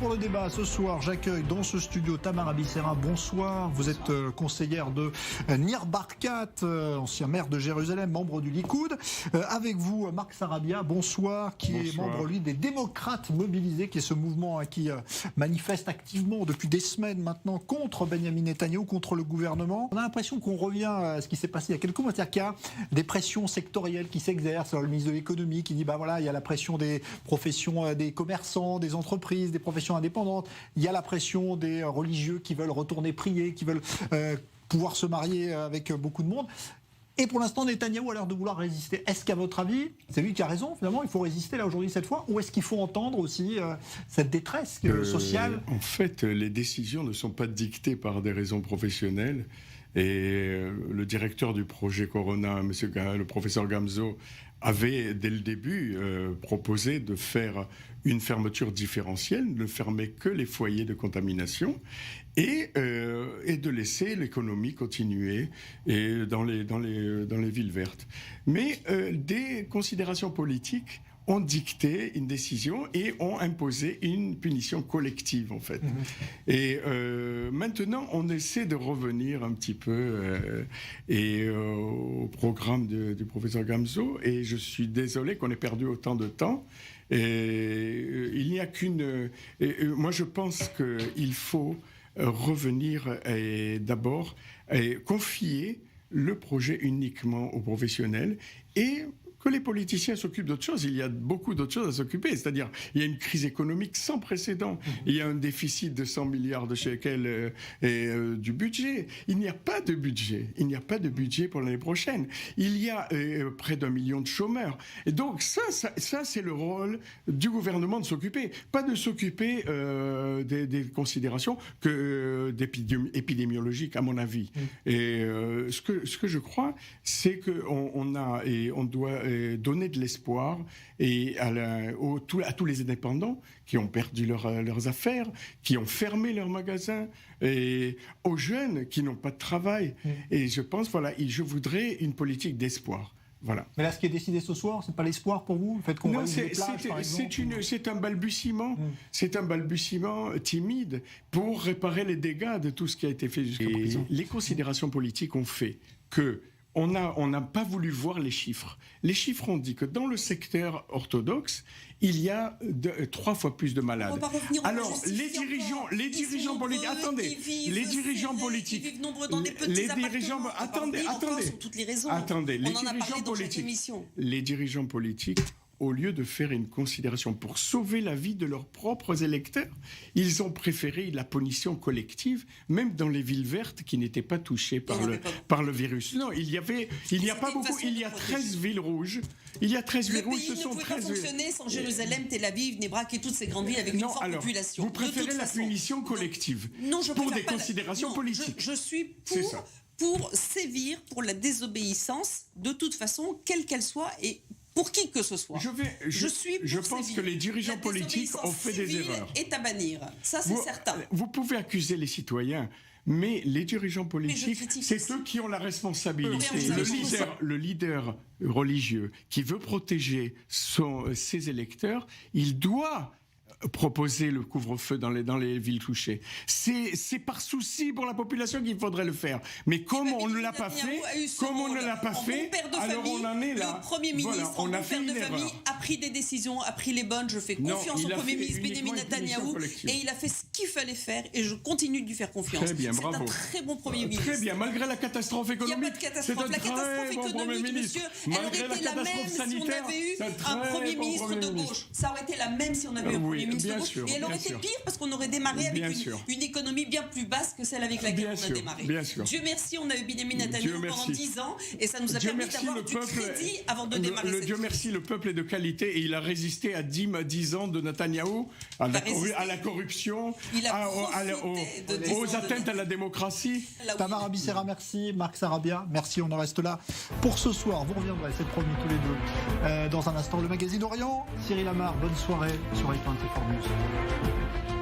pour le débat. Ce soir, j'accueille dans ce studio Tamara Bissera. Bonsoir. Vous êtes conseillère de Nir Barkat, ancien maire de Jérusalem, membre du Likoud. Avec vous, Marc Sarabia. Bonsoir, qui est membre, lui, des démocrates mobilisés, qui est ce mouvement qui manifeste activement depuis des semaines maintenant contre Benyamin Netanyahou, contre le gouvernement. On a l'impression qu'on revient à ce qui s'est passé il y a quelques mois. C'est-à-dire qu'il y a des pressions sectorielles qui s'exercent. Alors, le ministre de l'économie qui dit, bah voilà, il y a la pression des professions, des commerçants, des entreprises, des professions indépendantes. Il y a la pression des religieux qui veulent retourner prier, qui veulent pouvoir se marier avec beaucoup de monde. Et pour l'instant, Netanyahou a l'air de vouloir résister. Est-ce qu'à votre avis, c'est lui qui a raison, finalement, il faut résister là aujourd'hui cette fois, ou est-ce qu'il faut entendre aussi cette détresse sociale? En fait, les décisions ne sont pas dictées par des raisons professionnelles. Et le directeur du projet Corona, le professeur Gamzo, avait dès le début proposé de faire une fermeture différentielle, ne fermer que les foyers de contamination et de laisser l'économie continuer et dans les villes vertes. Mais des considérations politiques ont dicté une décision et ont imposé une punition collective, en fait. Et maintenant, on essaie de revenir un petit peu au programme du professeur Gamzo, et je suis désolé qu'on ait perdu autant de temps. Et il n'y a qu'une... moi, je pense qu'il faut revenir et d'abord confier le projet uniquement aux professionnels et que les politiciens s'occupent d'autres choses. Il y a beaucoup d'autres choses à s'occuper. C'est-à-dire, il y a une crise économique sans précédent. Il y a un déficit de 100 milliards de shekels du budget. Il n'y a pas de budget. Il n'y a pas de budget pour l'année prochaine. Il y a près d'1 million de chômeurs. Et donc, ça c'est le rôle du gouvernement de s'occuper. Pas de s'occuper des considérations épidémiologiques, à mon avis. Et ce que je crois, c'est qu'on doit donner de l'espoir et à tous les indépendants qui ont perdu leurs affaires, qui ont fermé leurs magasins, et aux jeunes qui n'ont pas de travail. Et je pense, je voudrais une politique d'espoir. Voilà. Mais là, ce qui est décidé ce soir, c'est pas l'espoir pour vous, le fait qu'on réouvre les plages, par exemple. C'est un balbutiement. C'est un balbutiement timide pour réparer les dégâts de tout ce qui a été fait jusqu'à présent. Les considérations politiques ont fait que on n'a pas voulu voir les chiffres. Les chiffres ont dit que dans le secteur orthodoxe, il y a 3 fois plus de malades. Alors, les dirigeants politiques, attendez, les dirigeants politiques, ils vivent nombreux dans des petits appartements. Attendez, les dirigeants politiques, au lieu de faire une considération pour sauver la vie de leurs propres électeurs, ils ont préféré la punition collective, même dans les villes vertes qui n'étaient pas touchées par le virus. Non, il n'y a pas beaucoup, il y a 13 villes rouges. Il y a 13 villes rouges, ce sont 13 villes. Le pays ne pouvait pas fonctionner sans Jérusalem, Tel Aviv, Nebrak et toutes ces grandes villes avec une forte population. Vous préférez la punition collective pour des considérations politiques. Je suis pour sévir pour la désobéissance, de toute façon, quelle qu'elle soit, et pour qui que ce soit. Je pense que les dirigeants politiques ont fait des erreurs. Est à bannir, ça c'est certain. Vous pouvez accuser les citoyens, mais les dirigeants politiques, c'est eux qui ont la responsabilité. Le leader religieux qui veut protéger ses électeurs, il doit proposer le couvre-feu dans les villes touchées. C'est par souci pour la population qu'il faudrait le faire. Mais comme on ne l'a pas fait, alors on en est là. Le Premier ministre, en bon père de famille, a pris des décisions, a pris les bonnes. Je fais confiance au Premier ministre Benyamin Netanyahou et il a fait ce qu'il fallait faire et je continue de lui faire confiance. Très bien, bravo. C'est un très bon Premier ministre. Très bien, malgré la catastrophe économique. Il n'y a pas de catastrophe. La catastrophe économique, monsieur, elle aurait été la même si on avait eu un Premier ministre de gauche. Ça aurait été la même si on avait eu un Premier ministre de gauche. Et elle aurait été pire parce qu'on aurait démarré avec une économie bien plus basse que celle avec laquelle on a démarré. Dieu merci, on a eu Benyamin Netanyahou pendant 10 ans et ça nous a permis d'avoir du crédit avant de démarrer cette Dieu merci, le peuple est de qualité et il a résisté à 10 ans de Netanyahou, à la corruption, aux atteintes à la démocratie. Tamara Bissera, merci. Marc Sarabia, merci, on en reste là pour ce soir. Vous reviendrez, c'est promis, tous les deux. Dans un instant, le magazine Orient. Cyril Amar, bonne soirée sur Étoile News.